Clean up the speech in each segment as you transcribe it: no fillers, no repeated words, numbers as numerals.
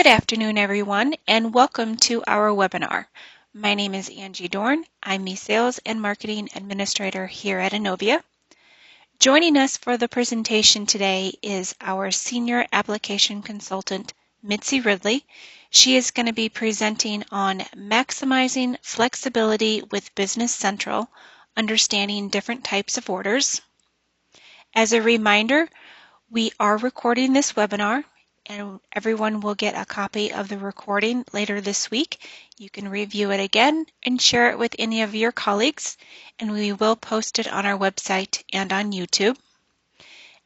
Good afternoon, everyone, and welcome to our webinar. My name is Angie Dorn. I'm the Sales and Marketing Administrator here at Innovia. Joining us for the presentation today is our Senior Application Consultant, Mitzi Ridley. She is going to be presenting on maximizing flexibility with Business Central, understanding different types of orders. As a reminder, we are recording this webinar, and everyone will get a copy of the recording later this week. You can review it again and share it with any of your colleagues, and we will post it on our website and on YouTube.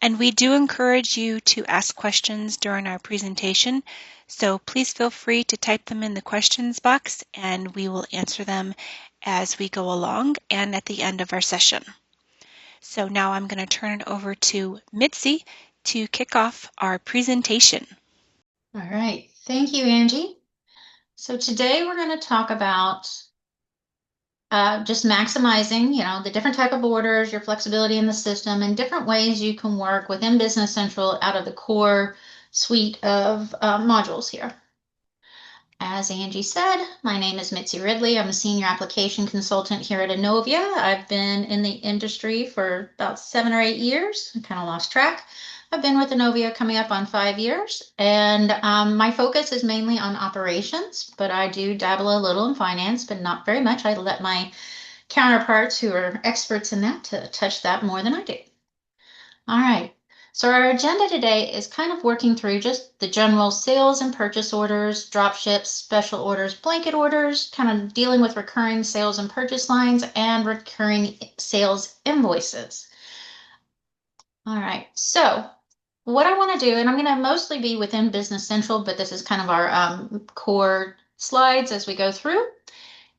And we do encourage you to ask questions during our presentation, so please feel free to type them in the questions box, and we will answer them as we go along and at the end of our session. So now I'm going to turn it over to Mitzi to kick off our presentation. All right, thank you, Angie. So today we're going to talk about just maximizing, the different type of orders, your flexibility in the system, and different ways you can work within Business Central out of the core suite of modules here. As Angie said, my name is Mitzi Ridley. I'm a senior application consultant here at Innovia. I've been in the industry for about 7 or 8 years. I kind of lost track. I've been with Innovia coming up on 5 years, and my focus is mainly on operations, but I do dabble a little in finance, but not very much. I let my counterparts who are experts in that to touch that more than I do. All right. So our agenda today is kind of working through just the general sales and purchase orders, drop ships, special orders, blanket orders, kind of dealing with recurring sales and purchase lines and recurring sales invoices. All right. So what I want to do, and I'm going to mostly be within Business Central, but this is kind of our core slides as we go through.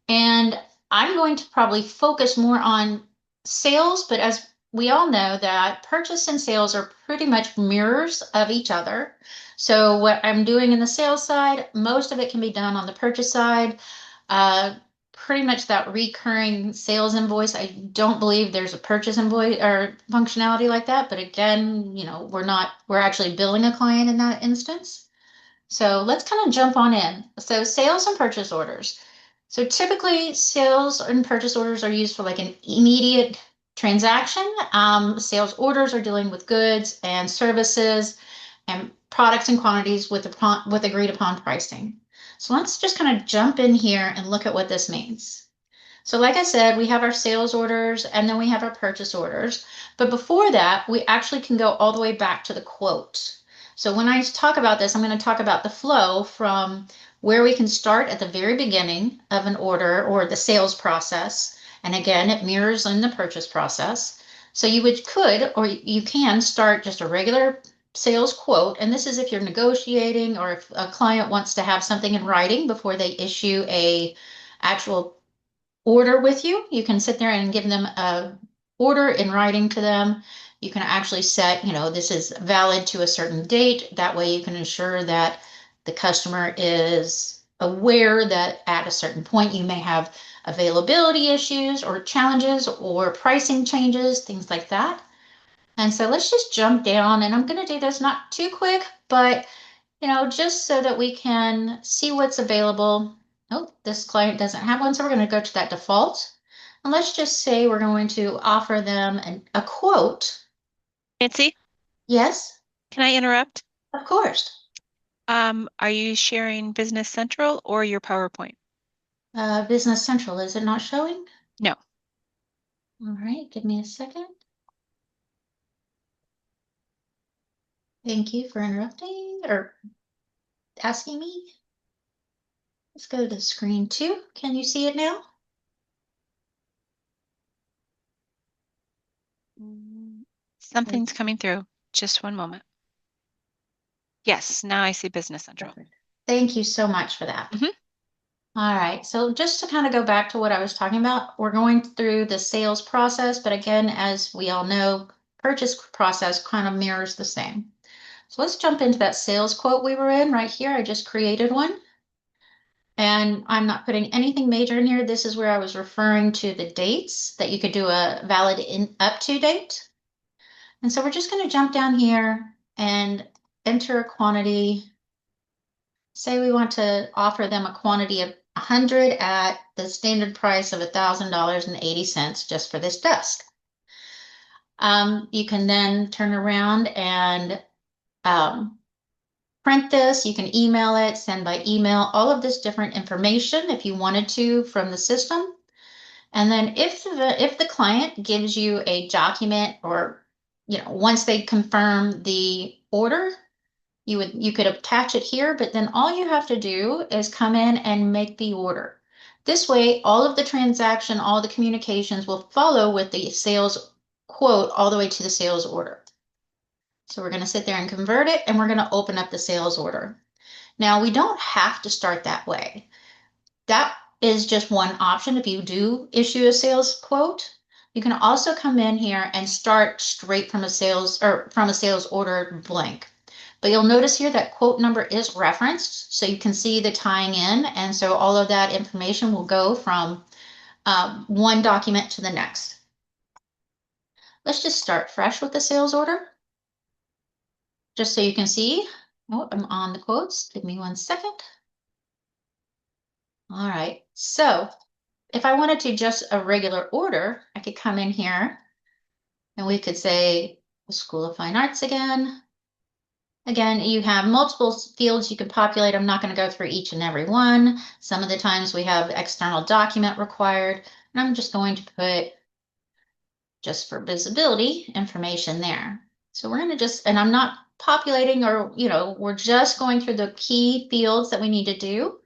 And I'm going to probably focus more on sales, but as we all know that purchase and sales are pretty much mirrors of each other. So what I'm doing in the sales side, most of it can be done on the purchase side. Pretty much that recurring sales invoice. I don't believe there's a purchase invoice or functionality like that. But again, we're actually billing a client in that instance. So let's kind of jump on in. So sales and purchase orders. So typically sales and purchase orders are used for like an immediate transaction. Sales orders are dealing with goods and services and products and quantities with agreed upon pricing. So let's just kind of jump in here and look at what this means. So like I said, we have our sales orders and then we have our purchase orders. But before that, we actually can go all the way back to the quote. So when I talk about this, I'm going to talk about the flow from where we can start at the very beginning of an order or the sales process. And again, it mirrors in the purchase process. So could or you can start just a regular sales quote. And this is if you're negotiating or if a client wants to have something in writing before they issue a actual order with you. You can sit there and give them a order in writing to them. You can actually set, this is valid to a certain date. That way you can ensure that the customer is aware that at a certain point you may have availability issues or challenges or pricing changes, things like that. And so let's just jump down, and I'm going to do this not too quick, but just so that we can see what's available. Oh, this client doesn't have one, so we're going to go to that default. And let's just say we're going to offer them a quote. Nancy, Yes, can I interrupt? of course. Are you sharing Business Central or your PowerPoint? Business Central, is it not showing? No. All right, give me a second. Thank you for interrupting or asking me. Let's go to screen 2. Can you see it now? Something's coming through. Just one moment. Yes, now I see Business Central. Perfect. Thank you so much for that. Mhm. All right, so just to kind of go back to what I was talking about, we're going through the sales process, but again, as we all know, purchase process kind of mirrors the same. So let's jump into that sales quote we were in right here. I just created one. And I'm not putting anything major in here. This is where I was referring to the dates that you could do a valid up to date. And so we're just going to jump down here and enter a quantity Say we want to offer them a quantity of 100 at the standard price of $1,000.80 just for this desk. You can then turn around and um, print this. You can email it, send by email, all of this different information if you wanted to from the system. And then if the client gives you a document, or once they confirm the order, you could attach it here, but then all you have to do is come in and make the order. This way, all of the transaction, all the communications will follow with the sales quote all the way to the sales order. So we're going to sit there and convert it, and we're going to open up the sales order. Now, we don't have to start that way. That is just one option if you do issue a sales quote. You can also come in here and start straight from a sales order blank. But you'll notice here that quote number is referenced, so you can see the tying in, and so all of that information will go from one document to the next. Let's just start fresh with the sales order, just so you can see. Oh, I'm on the quotes. Give me 1 second. All right, so if I wanted to just a regular order, I could come in here and we could say School of Fine Arts again. Again, you have multiple fields you can populate. I'm not going to go through each and every one. Some of the times we have external document required, and I'm just going to put, just for visibility, information there. So we're going to and I'm not populating, or, we're just going through the key fields that we need to do.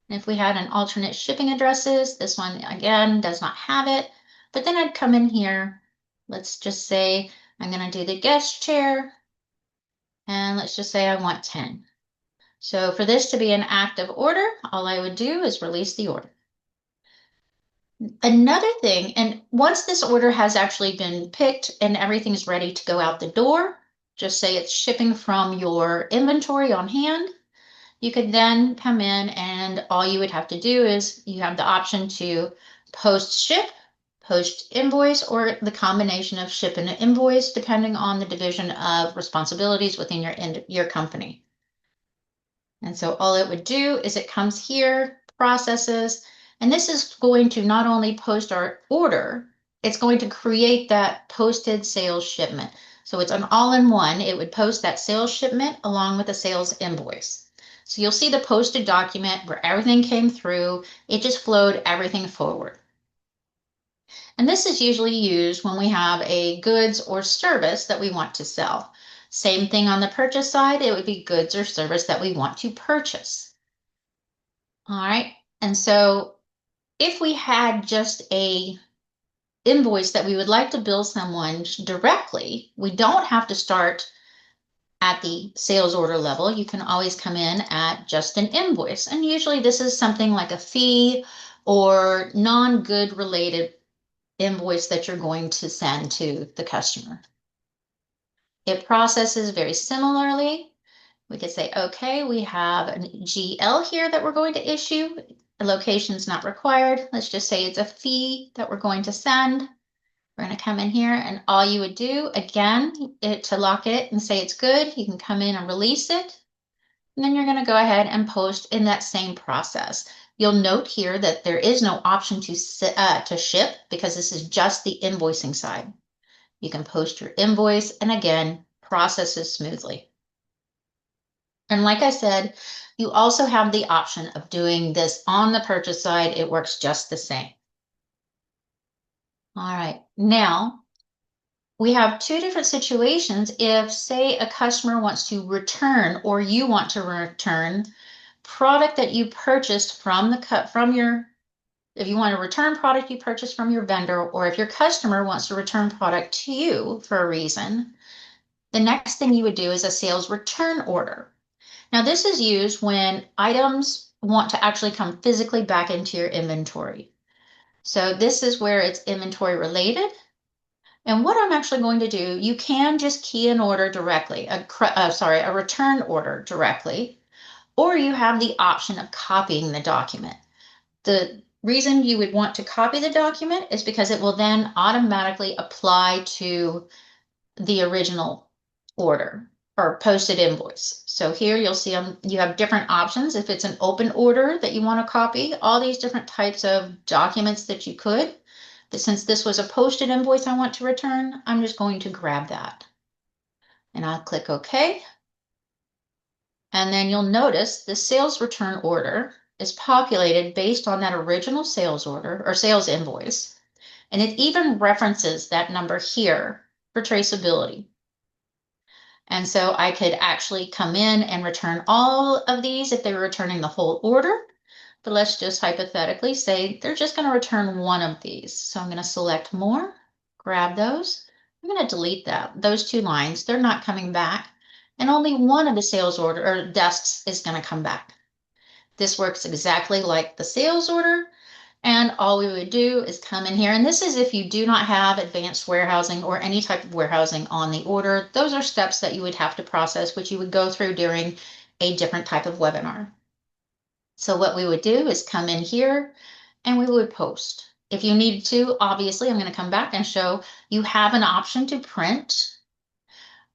And if we had an alternate shipping addresses, this one again does not have it, but then I'd come in here. Let's just say I'm going to do the guest chair, and let's just say I want 10. So for this to be an active order, all I would do is release the order. Another thing, and once this order has actually been picked and everything's ready to go out the door, just say it's shipping from your inventory on hand, you could then come in, and all you would have to do is you have the option to post ship, post invoice, or the combination of ship and invoice, depending on the division of responsibilities within your company. And so all it would do is it comes here, processes, and this is going to not only post our order, it's going to create that posted sales shipment. So it's an all-in-one. It would post that sales shipment along with a sales invoice. So you'll see the posted document where everything came through. It just flowed everything forward. And this is usually used when we have a goods or service that we want to sell. Same thing on the purchase side, it would be goods or service that we want to purchase. All right, and so if we had just a invoice that we would like to bill someone directly, we don't have to start at the sales order level. You can always come in at just an invoice. And usually this is something like a fee or non-good related invoice that you're going to send to the customer. It processes very similarly. We could say, okay, we have a GL here that we're going to issue. The location's not required. Let's just say it's a fee that we're going to send. We're going to come in here, and all you would do, again, to lock it and say it's good, you can come in and release it. And then you're going to go ahead and post in that same process. You'll note here that there is no option to ship, because this is just the invoicing side. You can post your invoice, and again, processes smoothly. And like I said, you also have the option of doing this on the purchase side. It works just the same. All right, now we have two different situations. If, say, a customer wants to return, or you want to return product that you purchased if you want to return product you purchased from your vendor, or if your customer wants to return product to you for a reason, the next thing you would do is a sales return order. Now, this is used when items want to actually come physically back into your inventory. So this is where it's inventory related. And what I'm actually going to do, you can just key an order directly, a return order directly, or you have the option of copying the document. The reason you would want to copy the document is because it will then automatically apply to the original order. or posted invoice. So here you'll see you have different options. If it's an open order that you want to copy, all these different types of documents that you could. But since this was a posted invoice I want to return, I'm just going to grab that. And I'll click OK. And then you'll notice the sales return order is populated based on that original sales order or sales invoice. And it even references that number here for traceability. And so I could actually come in and return all of these if they were returning the whole order. But let's just hypothetically say they're just going to return one of these. So I'm going to select more, grab those. I'm going to delete those two lines. They're not coming back. And only one of the sales order or desks is going to come back. This works exactly like the sales order. And all we would do is come in here. And this is if you do not have advanced warehousing or any type of warehousing on the order. Those are steps that you would have to process, which you would go through during a different type of webinar. So what we would do is come in here and we would post. If you needed to, obviously, I'm going to come back and show you have an option to print,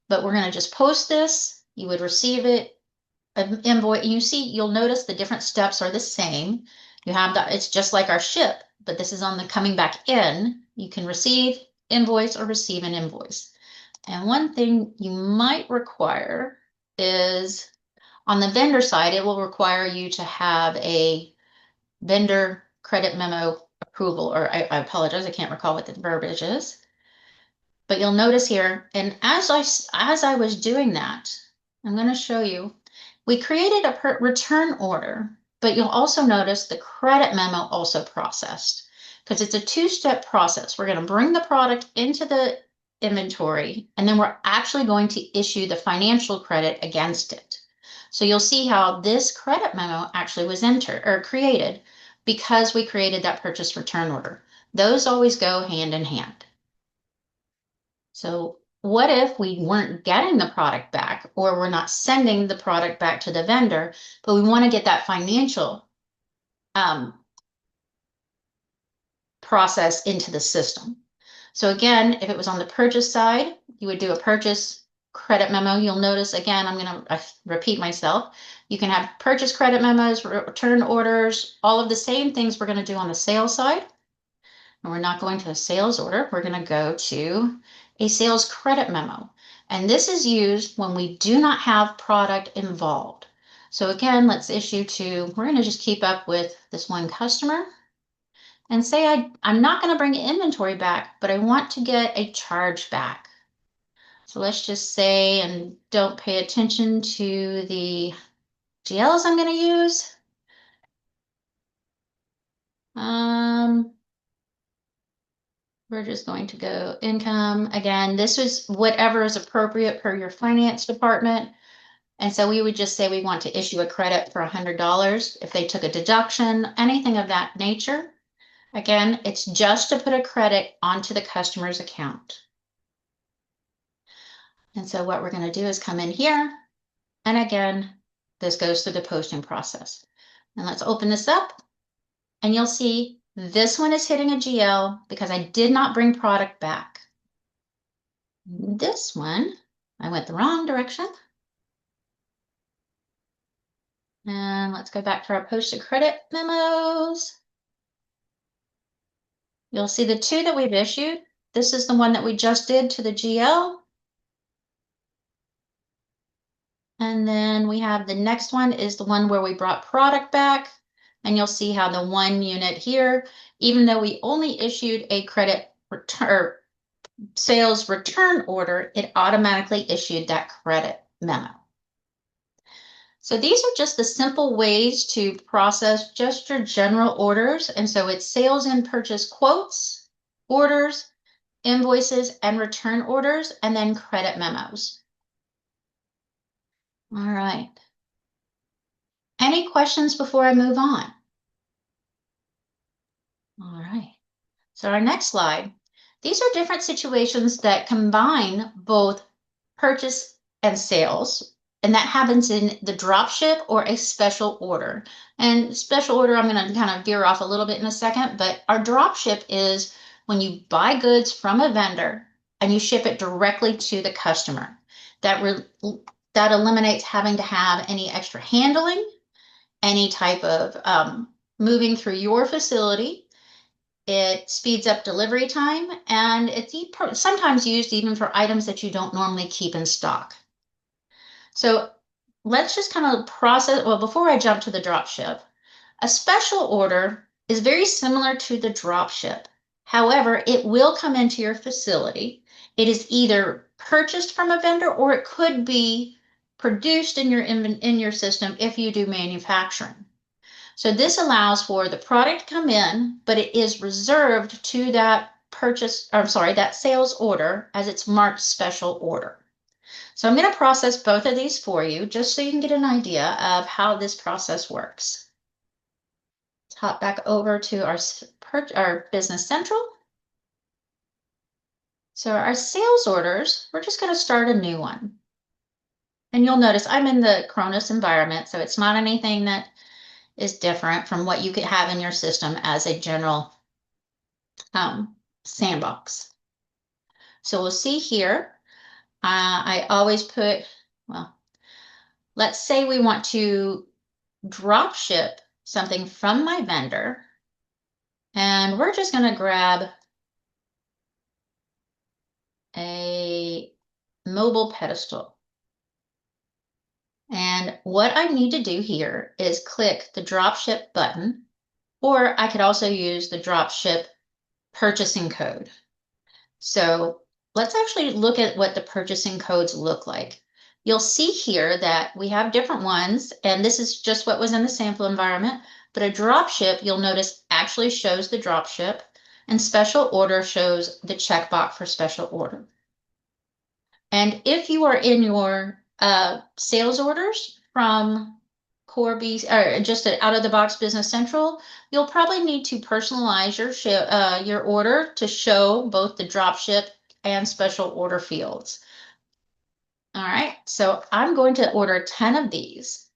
but we're going to just post this. You would receive it, an invoice. You'll notice the different steps are the same. You have that, it's just like our ship, but this is on the coming back in. You can receive invoice or receive an invoice. And one thing you might require is on the vendor side, it will require you to have a vendor credit memo approval, or I apologize, I can't recall what the verbiage is. But you'll notice here, and as I was doing that, I'm going to show you, we created a return order, but you'll also notice the credit memo also processed because it's a two-step process. We're going to bring the product into the inventory, and then we're actually going to issue the financial credit against it. So you'll see how this credit memo actually was entered or created because we created that purchase return order. Those always go hand in hand. So what if we weren't getting the product back or we're not sending the product back to the vendor, but we want to get that financial process into the system? So again, if it was on the purchase side, you would do a purchase credit memo. You'll notice, again, I'm going to repeat myself. You can have purchase credit memos, return orders, all of the same things we're going to do on the sales side. And we're not going to a sales order. We're going to go to a sales credit memo. And this is used when we do not have product involved. So again, let's issue to, we're going to just keep up with this one customer and say I'm not going to bring inventory back, but I want to get a charge back. So let's just say, and don't pay attention to the GLs I'm going to use. We're just going to go income. Again, this is whatever is appropriate per your finance department. And so we would just say we want to issue a credit for $100 if they took a deduction, anything of that nature. Again, it's just to put a credit onto the customer's account. And so what we're going to do is come in here. And again, this goes through the posting process. And let's open this up. And you'll see this one is hitting a GL because I did not bring product back. This one, I went the wrong direction. And let's go back to our posted credit memos. You'll see the two that we've issued. This is the one that we just did to the GL. And then we have the next one is the one where we brought product back. And you'll see how the one unit here, even though we only issued a credit return sales return order, it automatically issued that credit memo. So these are just the simple ways to process just your general orders. And so it's sales and purchase quotes, orders, invoices, and return orders, and then credit memos. All right. Any questions before I move on? All right. So our next slide. These are different situations that combine both purchase and sales, and that happens in the drop ship or a special order. And special order, I'm going to kind of veer off a little bit in a second, but our drop ship is when you buy goods from a vendor and you ship it directly to the customer. that eliminates having to have any extra handling, any type of moving through your facility. It speeds up delivery time, and it's sometimes used even for items that you don't normally keep in stock. So let's just kind of process. Well, before I jump to the drop ship, a special order is very similar to the drop ship. However, it will come into your facility. It is either purchased from a vendor or it could be produced in your system if you do manufacturing. So this allows for the product to come in, but it is reserved to that that sales order as it's marked special order. So I'm going to process both of these for you just so you can get an idea of how this process works. Let's hop back over to our Business Central. So our sales orders, we're just going to start a new one. And you'll notice I'm in the Cronus environment, so it's not anything that is different from what you could have in your system as a general sandbox. So we'll see here, I always put, well, let's say we want to drop ship something from my vendor, and we're just going to grab a mobile pedestal. And what I need to do here is click the drop ship button, or I could also use the drop ship purchasing code. So let's actually look at what the purchasing codes look like. You'll see here that we have different ones, and this is just what was in the sample environment, but a drop ship, you'll notice, actually shows the drop ship, and special order shows the checkbox for special order. And if you are in your sales orders from Core B or just out of the box Business Central, you'll probably need to personalize your order to show both the drop ship and special order fields. All right, so I'm going to order 10 of these.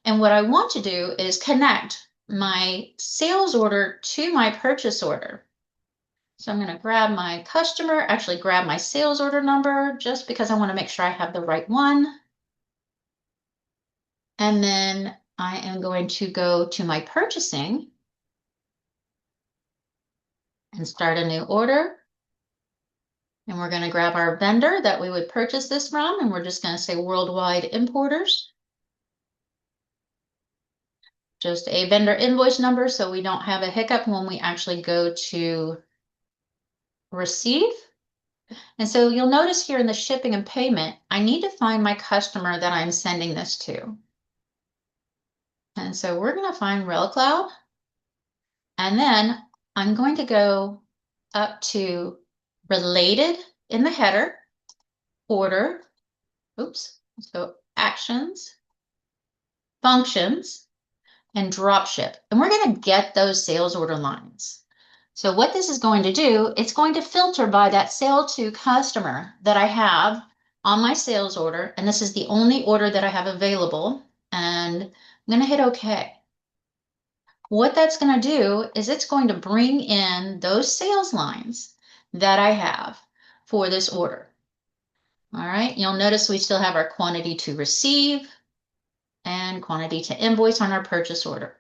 And what I want to do is connect my sales order to my purchase order. So I'm going to grab my customer, actually grab my sales order number, just because I want to make sure I have the right one. And then I am going to go to my purchasing and start a new order. And we're going to grab our vendor that we would purchase this from, and we're just going to say worldwide importers. Just a vendor invoice number so we don't have a hiccup when we actually go to receive. And so you'll notice here in the shipping and payment, I need to find my customer that I'm sending this to. And so we're going to find RailCloud. And then I'm going to go up to related in the header, order, so actions, functions, and dropship. And we're going to get those sales order lines. So what this is going to do, it's going to filter by that sale to customer that I have on my sales order. And this is the only order that I have available. And I'm going to hit OK. What that's going to do is it's going to bring in those sales lines that I have for this order. All right, you'll notice we still have our quantity to receive and quantity to invoice on our purchase order.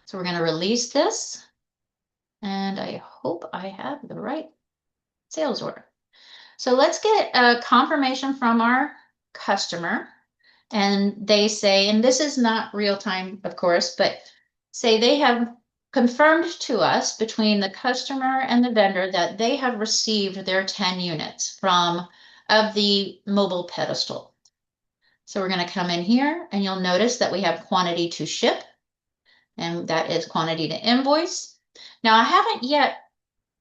So we're going to release this, and I hope I have the right sales order. So let's get a confirmation from our customer, and they say, and this is not real time, of course, but say they have confirmed to us between the customer and the vendor that they have received their 10 units of the mobile pedestal. So we're going to come in here, and you'll notice that we have quantity to ship, and that is quantity to invoice. Now I haven't yet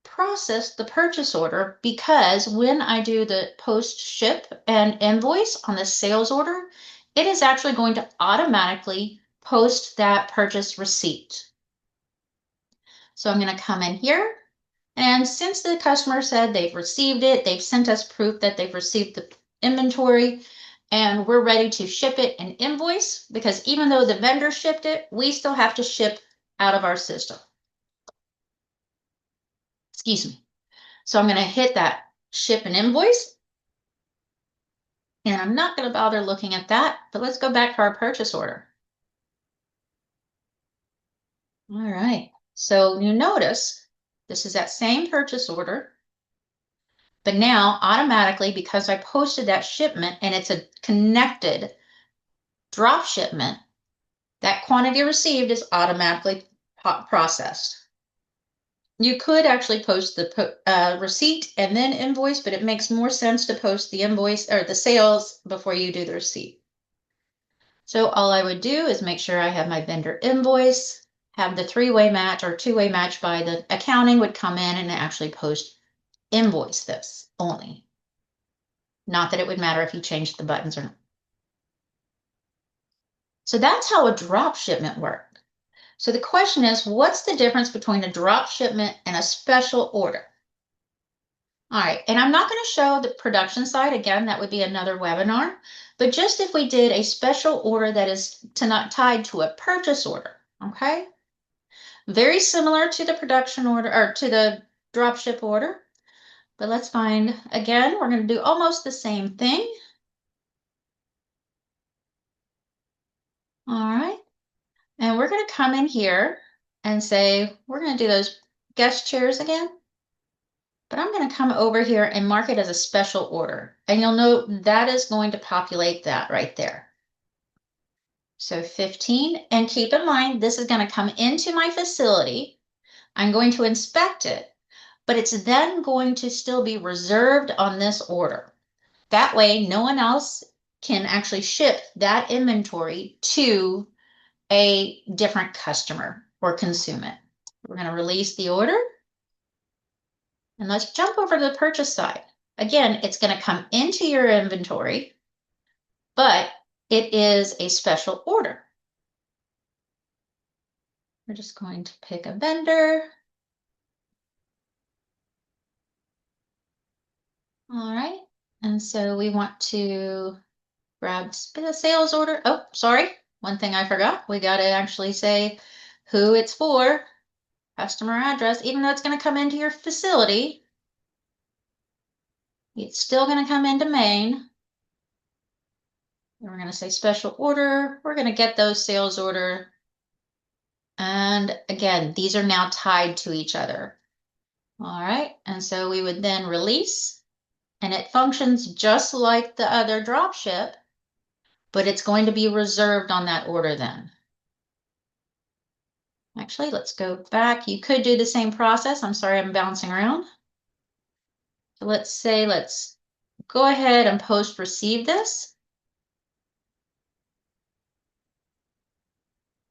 processed the purchase order because when I do the post ship and invoice on the sales order, it is actually going to automatically post that purchase receipt. So I'm going to come in here, and since the customer said they've received it, they've sent us proof that they've received the inventory, and we're ready to ship it and invoice, because even though the vendor shipped it, we still have to ship out of our system. Excuse me. So I'm going to hit that ship and invoice. And I'm not going to bother looking at that, but let's go back to our purchase order. All right, so you notice this is that same purchase order, but now automatically, because I posted that shipment and it's a connected drop shipment, that quantity received is automatically processed. You could actually post the receipt and then invoice, but it makes more sense to post the invoice or the sales before you do the receipt. So all I would do is make sure I have my vendor invoice, have the three-way match or two-way match by the accounting would come in and actually post invoice this only. Not that it would matter if you changed the buttons or not. So that's how a drop shipment worked. So the question is, what's the difference between a drop shipment and a special order? All right, and I'm not going to show the production side. Again, that would be another webinar. But just if we did a special order that is not tied to a purchase order, okay? Very similar to the production order or to the drop ship order. But let's find, again, we're going to do almost the same thing. All right, and we're going to come in here and say, we're going to do those guest chairs again. But I'm going to come over here and mark it as a special order. And you'll note that is going to populate that right there. So 15, and keep in mind, this is going to come into my facility. I'm going to inspect it, but it's then going to still be reserved on this order. That way, no one else can actually ship that inventory to a different customer or consume it. We're going to release the order. And let's jump over to the purchase side. Again, it's going to come into your inventory, but it is a special order. We're just going to pick a vendor. All right. And so we want to grab the sales order. Oh, sorry. One thing I forgot. We got to actually say who it's for, customer address, even though it's going to come into your facility. It's still going to come into Maine. We're going to say special order. We're going to get those sales order. And again, these are now tied to each other. All right. And so we would then release, and it functions just like the other drop ship, but it's going to be reserved on that order then. Actually, let's go back. You could do the same process. I'm sorry, I'm bouncing around. So let's say, let's go ahead and post receive this.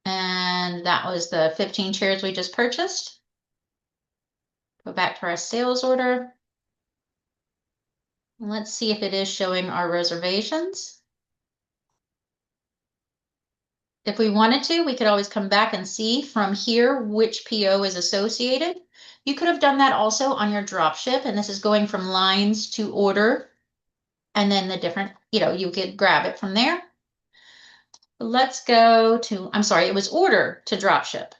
And that was the 15 chairs we just purchased. Go back to our sales order. And let's see if it is showing our reservations. If we wanted to, we could always come back and see from here which PO is associated. You could have done that also on your drop ship, and this is going from lines to order, and then the different, you could grab it from there. Let's go to, I'm sorry, it was order to drop ship.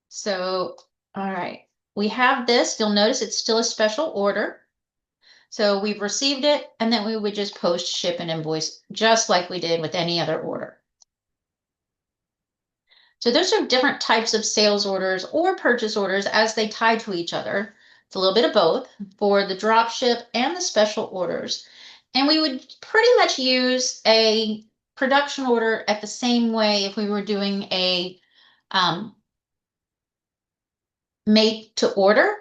So, all right, we have this. You'll notice it's still a special order. So we've received it, and then we would just post ship and invoice just like we did with any other order. So those are different types of sales orders or purchase orders as they tie to each other. It's a little bit of both for the drop ship and the special orders. And we would pretty much use a production order at the same way if we were doing a made to order.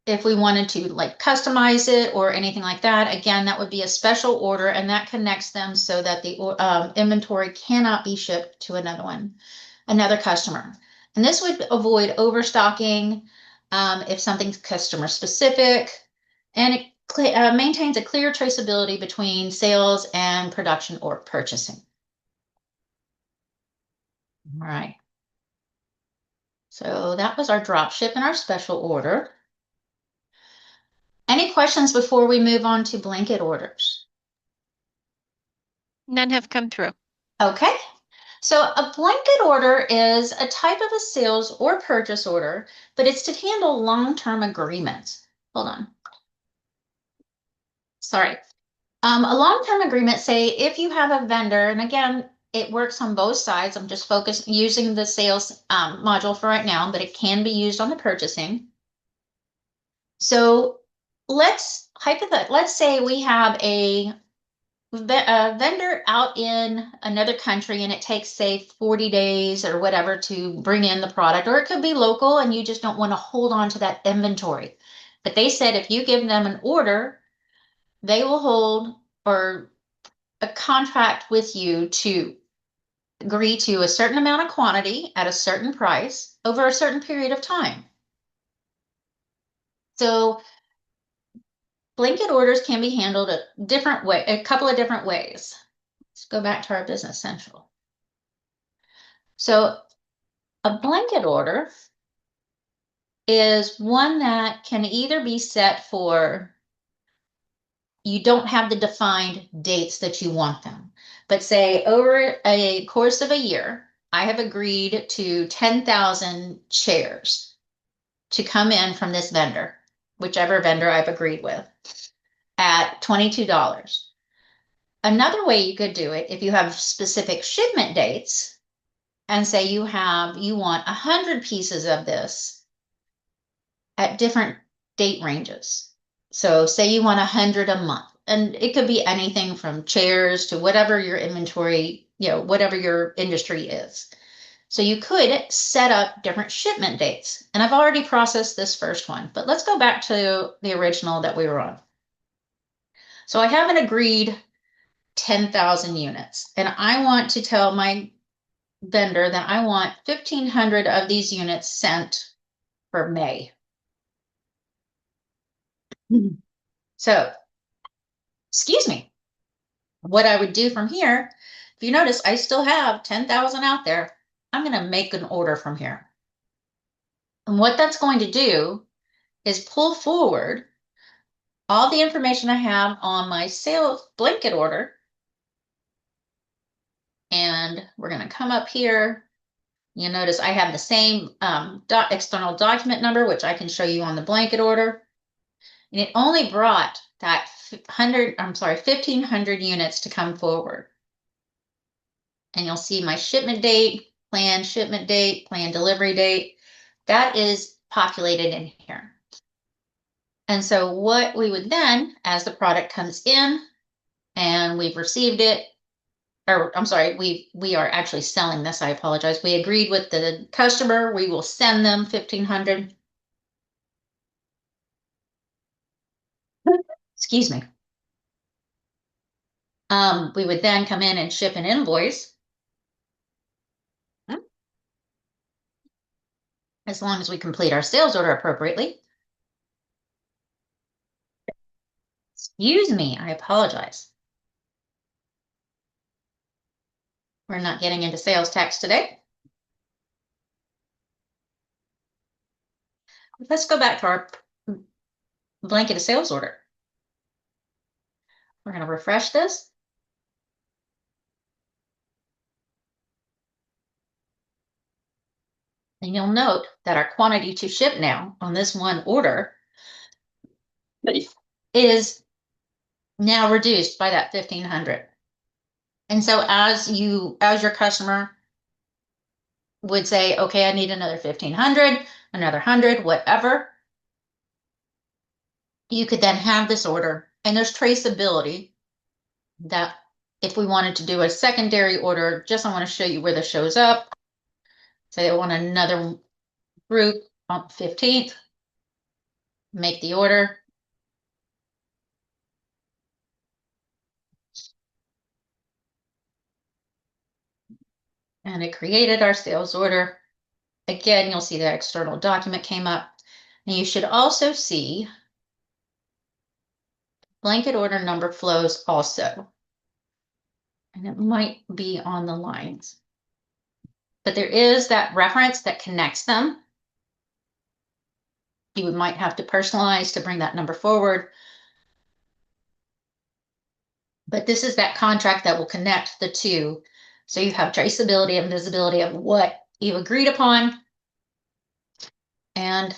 If we wanted to like customize it or anything like that, again, that would be a special order, and that connects them so that the inventory cannot be shipped to another customer. And this would avoid overstocking if something's customer specific, and it maintains a clear traceability between sales and production or purchasing. All right. So that was our drop ship and our special order. Any questions before we move on to blanket orders? None have come through. Okay. So a blanket order is a type of a sales or purchase order, but it's to handle long-term agreements. Hold on. Sorry. A long-term agreement, say if you have a vendor, and again, it works on both sides. I'm just focused using the sales module for right now, but it can be used on the purchasing. So let's say we have a vendor out in another country and it takes, say, 40 days or whatever to bring in the product, or it could be local and you just don't want to hold on to that inventory. But they said if you give them an order, they will hold or a contract with you to agree to a certain amount of quantity at a certain price over a certain period of time. So blanket orders can be handled a couple of different ways. Let's go back to our Business Central. So a blanket order is one that can either be set for, you don't have the defined dates that you want them, but say over a course of a year, I have agreed to 10,000 chairs to come in from this vendor, whichever vendor I've agreed with, at $22. Another way you could do it, if you have specific shipment dates, and say you want 100 pieces of this at different date ranges. So say you want 100 a month, and it could be anything from chairs to whatever your inventory, whatever your industry is. So you could set up different shipment dates. And I've already processed this first one, but let's go back to the original that we were on. So I have an agreed 10,000 units, and I want to tell my vendor that I want 1,500 of these units sent for May. So, excuse me, what I would do from here, if you notice, I still have 10,000 out there. I'm going to make an order from here. And what that's going to do is pull forward all the information I have on my sales blanket order. And we're going to come up here. You'll notice I have the same external document number, which I can show you on the blanket order. And it only brought that 1,500 units to come forward. And you'll see my shipment date, planned delivery date. That is populated in here. And so what we would then, as the product comes in and we've received it, or I'm sorry, we are actually selling this, I apologize. We agreed with the customer, we will send them 1,500. Excuse me. We would then come in and ship an invoice. As long as we complete our sales order appropriately. Excuse me, I apologize. We're not getting into sales tax today. Let's go back to our blanket of sales order. We're going to refresh this. And you'll note that our quantity to ship now on this one order is now reduced by that 1,500. And so as your customer would say, okay, I need another 1,500, another 100, whatever, you could then have this order, and there's traceability that if we wanted to do a secondary order, I want to show you where this shows up. Say I want another group on the 15th, make the order. And it created our sales order. Again, you'll see the external document came up. And you should also see blanket order number flows also. And it might be on the lines. But there is that reference that connects them. You might have to personalize to bring that number forward. But this is that contract that will connect the two. So you have traceability and visibility of what you agreed upon and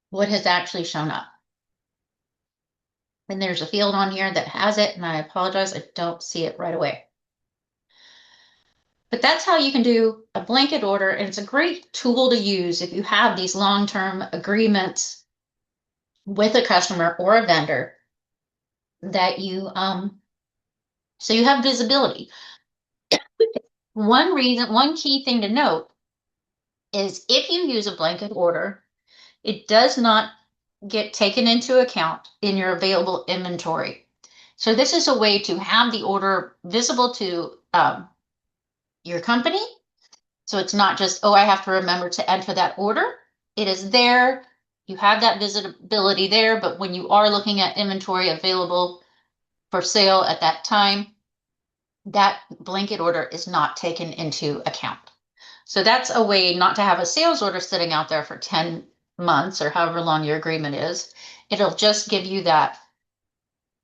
what has actually shown up. And there's a field on here that has it, and I apologize, I don't see it right away. But that's how you can do a blanket order, and it's a great tool to use if you have these long-term agreements with a customer or a vendor that so you have visibility. One key thing to note is if you use a blanket order, it does not get taken into account in your available inventory. So this is a way to have the order visible to your company. So it's not just, oh, I have to remember to enter that order. It is there. You have that visibility there, but when you are looking at inventory available for sale at that time, that blanket order is not taken into account. So that's a way not to have a sales order sitting out there for 10 months or however long your agreement is. It'll just give you that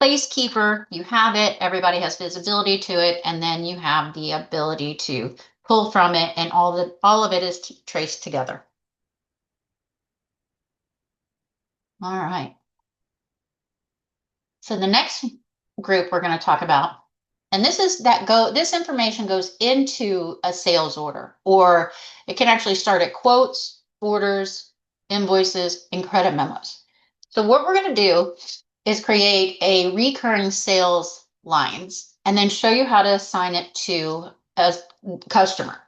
placekeeper. You have it, everybody has visibility to it, and then you have the ability to pull from it, and all of it is traced together. All right. So the next group we're going to talk about, and this information goes into a sales order, or it can actually start at quotes, orders, invoices, and credit memos. So what we're going to do is create a recurring sales lines and then show you how to assign it to a customer.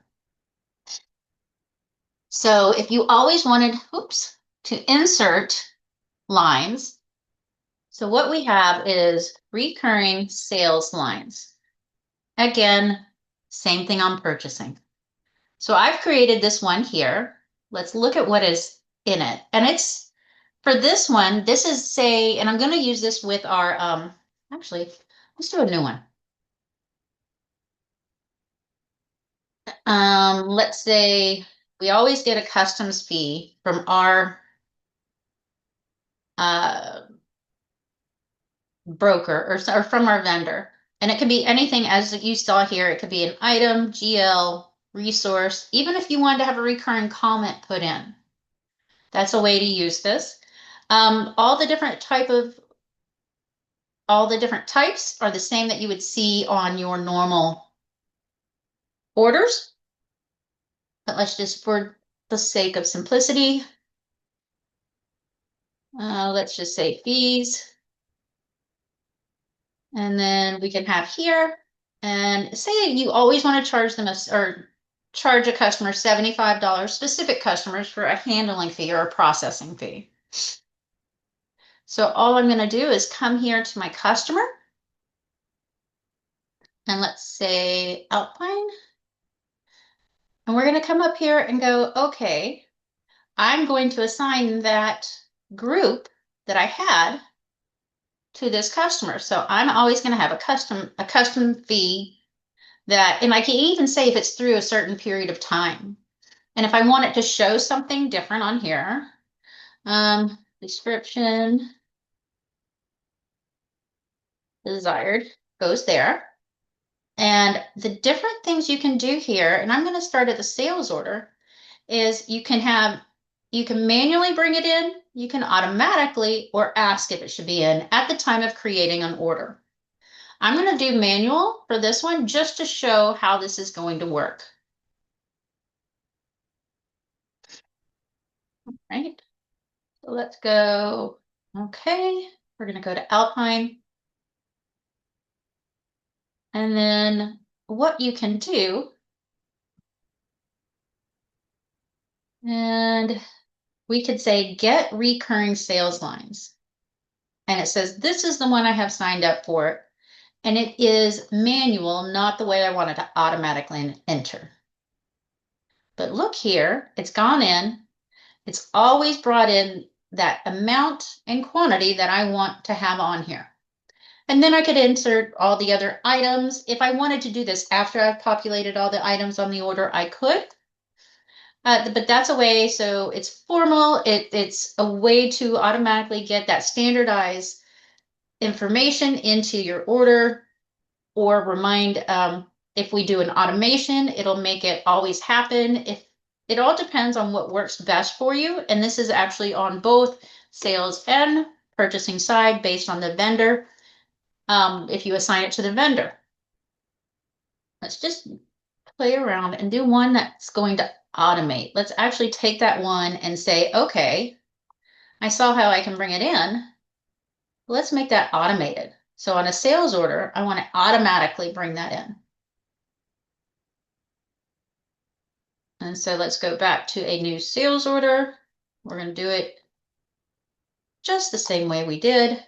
So if you always wanted, to insert lines, so what we have is recurring sales lines. Again, same thing on purchasing. So I've created this one here. Let's look at what is in it. And it's, for this one, this is say, and I'm going to use this with our, actually, let's do a new one. Let's say we always get a customs fee from our broker or from our vendor. And it could be anything as you saw here. It could be an item, GL, resource, even if you wanted to have a recurring comment put in. That's a way to use this. All the different types are the same that you would see on your normal orders. But let's just, for the sake of simplicity, let's just say fees. And then we can have here, and say you always want to charge them or charge a customer $75, specific customers, for a handling fee or a processing fee. So all I'm going to do is come here to my customer, and let's say Alpine. And we're going to come up here and go, okay, I'm going to assign that group that I had to this customer. So I'm always going to have a custom fee that, and I can even say if it's through a certain period of time. And if I want it to show something different on here, description desired goes there. And the different things you can do here, and I'm going to start at the sales order, is you can manually bring it in, you can automatically, or ask if it should be in at the time of creating an order. I'm going to do manual for this one just to show how this is going to work. Right? So let's go. Okay, we're going to go to Alpine. And then what you can do, and we could say get recurring sales lines. And it says, this is the one I have signed up for. And it is manual, not the way I wanted to automatically enter. But look here, it's gone in. It's always brought in that amount and quantity that I want to have on here. And then I could insert all the other items. If I wanted to do this after I've populated all the items on the order, I could. But that's a way, so it's formal. It's a way to automatically get that standardized information into your order, or remind, if we do an automation, it'll make it always happen. If it all depends on what works best for you. And this is actually on both sales and purchasing side based on the vendor, if you assign it to the vendor. Let's just play around and do one that's going to automate. Let's actually take that one and say, okay, I saw how I can bring it in. Let's make that automated. So on a sales order, I want to automatically bring that in. And so let's go back to a new sales order. We're going to do it just the same way we did.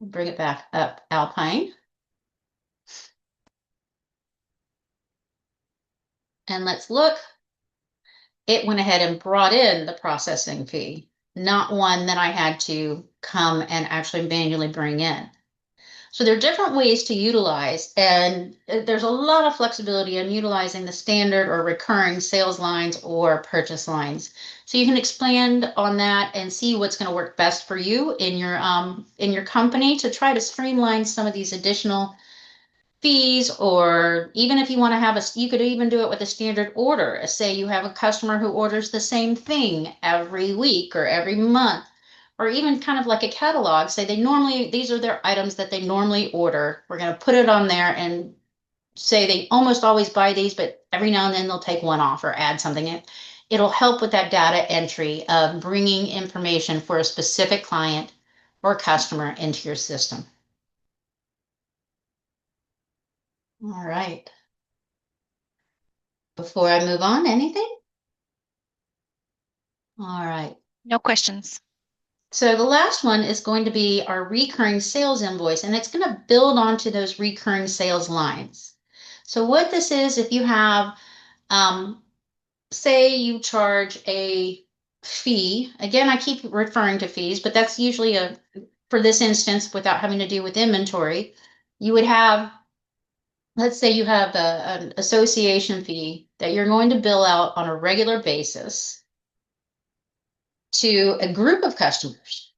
Bring it back up Alpine. And let's look. It went ahead and brought in the processing fee, not one that I had to come and actually manually bring in. So there are different ways to utilize, and there's a lot of flexibility in utilizing the standard or recurring sales lines or purchase lines. So you can expand on that and see what's going to work best for you in your company to try to streamline some of these additional fees, or even if you want to have you could even do it with a standard order. Say you have a customer who orders the same thing every week or every month, or even kind of like a catalog. Say these are their items that they normally order. We're going to put it on there and say they almost always buy these, but every now and then they'll take one off or add something in. It'll help with that data entry of bringing information for a specific client or customer into your system. All right. Before I move on, anything? All right. No questions. So the last one is going to be our recurring sales invoice, and it's going to build onto those recurring sales lines. So what this is, if you have, say you charge a fee, again, I keep referring to fees, but that's usually for this instance, without having to do with inventory, you would have, let's say you have an association fee that you're going to bill out on a regular basis to a group of customers.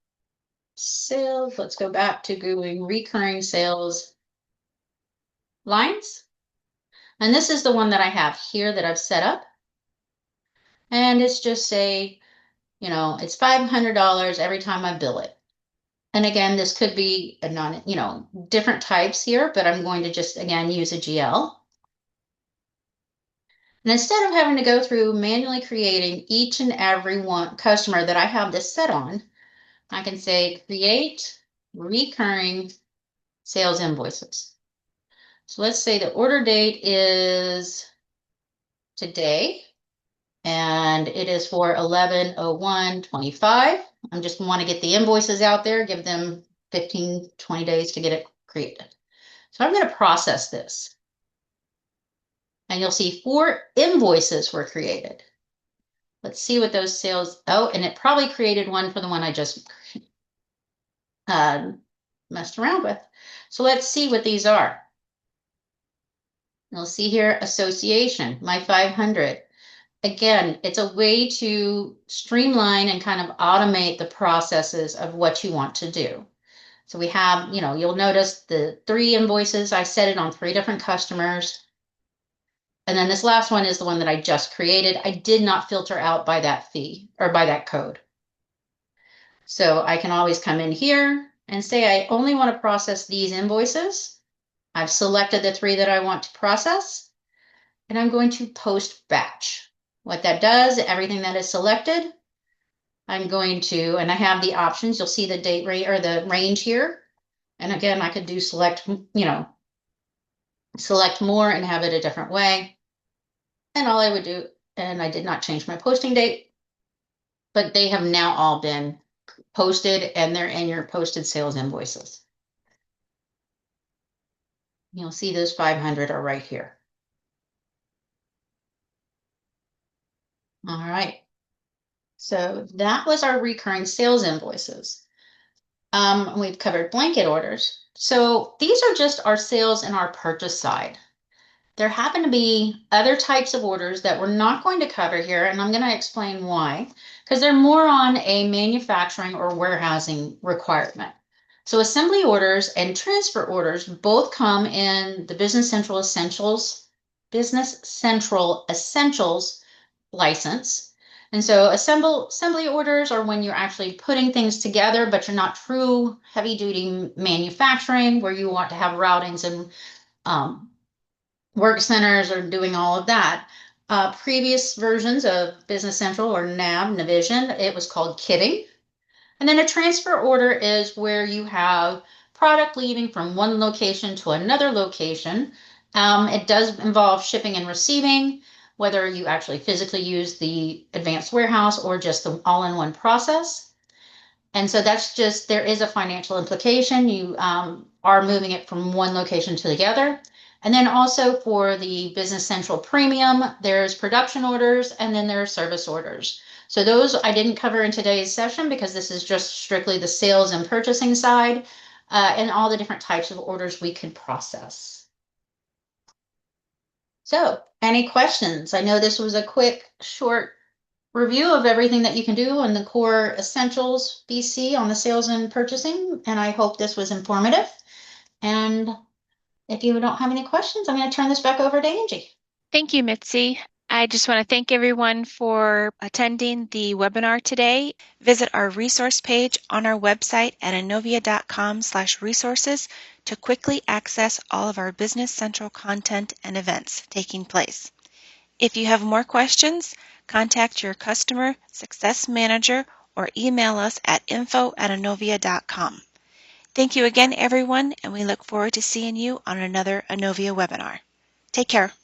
Sales, let's go back to Googling recurring sales lines. And this is the one that I have here that I've set up. And it's just say, it's $500 every time I bill it. And again, this could be different types here, but I'm going to just, again, use a GL. And instead of having to go through manually creating each and every one customer that I have this set on, I can say create recurring sales invoices. So let's say the order date is today, and it is for 11/01/25. I just want to get the invoices out there, give them 15, 20 days to get it created. So I'm going to process this. And you'll see 4 invoices were created. Let's see what those sales, and it probably created one for the one I just messed around with. So let's see what these are. You'll see here association, my 500. Again, it's a way to streamline and kind of automate the processes of what you want to do. So we have, you'll notice the 3 invoices. I set it on 3 different customers. And then this last one is the one that I just created. I did not filter out by that fee or by that code. So I can always come in here and say I only want to process these invoices. I've selected the 3 that I want to process, and I'm going to post batch. What that does, everything that is selected, I'm going to, and I have the options. You'll see the date rate or the range here. And again, I could do select more and have it a different way. And all I would do, and I did not change my posting date, but they have now all been posted and they're in your posted sales invoices. You'll see those 500 are right here. All right. So that was our recurring sales invoices. We've covered blanket orders. So these are just our sales and our purchase side. There happen to be other types of orders that we're not going to cover here, and I'm going to explain why, because they're more on a manufacturing or warehousing requirement. So assembly orders and transfer orders both come in the Business Central Essentials license. And so assembly orders are when you're actually putting things together, but you're not true heavy duty manufacturing where you want to have routings and um, work centers or doing all of that. Previous versions of Business Central or Navision, it was called kitting. And then a transfer order is where you have product leaving from one location to another location. It does involve shipping and receiving, whether you actually physically use the advanced warehouse or just the all-in-one process. And so that's just, there is a financial implication. You are moving it from one location to the other. And then also for the Business Central Premium, there's production orders and then there are service orders. So those I didn't cover in today's session because this is just strictly the sales and purchasing side and all the different types of orders we could process. So any questions? I know this was a quick, short review of everything that you can do on the core essentials BC on the sales and purchasing. And I hope this was informative. And if you don't have any questions, I'm going to turn this back over to Angie. Thank you, Mitzi. I just want to thank everyone for attending the webinar today. Visit our resource page on our website at inovia.com/resources to quickly access all of our Business Central content and events taking place. If you have more questions, contact your customer success manager or email us at info@inovia.com. Thank you again, everyone, and we look forward to seeing you on another Inovia webinar. Take care.